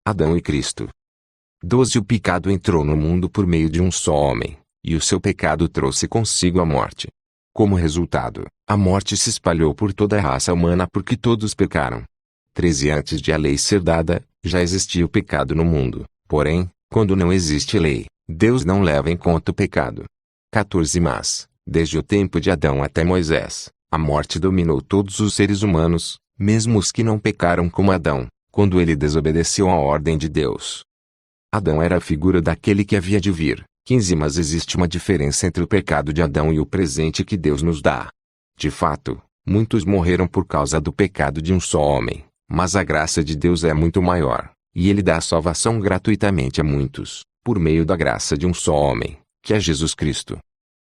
Adão e Cristo. 12. O pecado entrou no mundo por meio de um só homem, e o seu pecado trouxe consigo a morte. Como resultado, a morte se espalhou por toda a raça humana porque todos pecaram. 13. Antes de a lei ser dada, já existia o pecado no mundo, porém, quando não existe lei, Deus não leva em conta o pecado. 14. Mas, desde o tempo de Adão até Moisés, a morte dominou todos os seres humanos, mesmo os que não pecaram como Adão, quando ele desobedeceu à ordem de Deus. Adão era a figura daquele que havia de vir. 15. Mas existe uma diferença entre o pecado de Adão e o presente que Deus nos dá. De fato, muitos morreram por causa do pecado de um só homem, mas a graça de Deus é muito maior, e Ele dá a salvação gratuitamente a muitos, por meio da graça de um só homem, que é Jesus Cristo.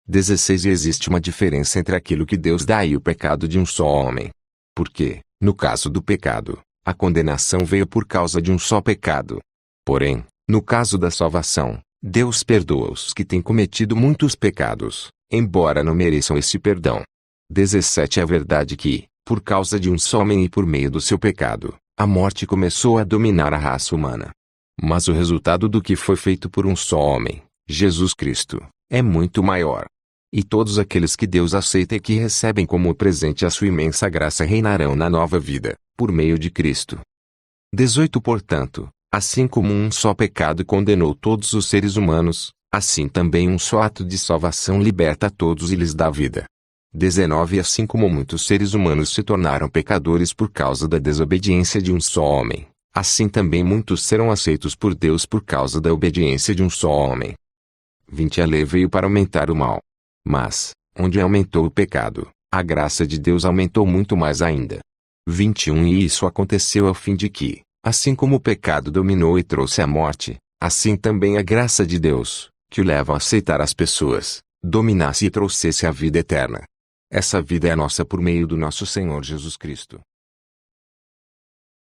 16. E existe uma diferença entre aquilo que Deus dá e o pecado de um só homem. Porque, no caso do pecado, a condenação veio por causa de um só pecado. Porém, no caso da salvação, Deus perdoa os que têm cometido muitos pecados, embora não mereçam esse perdão. 17. É verdade que, por causa de um só homem e por meio do seu pecado, a morte começou a dominar a raça humana. Mas o resultado do que foi feito por um só homem, Jesus Cristo, é muito maior. E todos aqueles que Deus aceita e que recebem como presente a sua imensa graça reinarão na nova vida, por meio de Cristo. 18. Portanto, assim como um só pecado condenou todos os seres humanos, assim também um só ato de salvação liberta a todos e lhes dá vida. 19. Assim como muitos seres humanos se tornaram pecadores por causa da desobediência de um só homem, assim também muitos serão aceitos por Deus por causa da obediência de um só homem. 20. A lei veio para aumentar o mal. Mas, onde aumentou o pecado, a graça de Deus aumentou muito mais ainda. 21. E isso aconteceu ao fim de que, assim como o pecado dominou e trouxe a morte, assim também a graça de Deus, que o leva a aceitar as pessoas, dominasse e trouxesse a vida eterna. Essa vida é nossa por meio do nosso Senhor Jesus Cristo.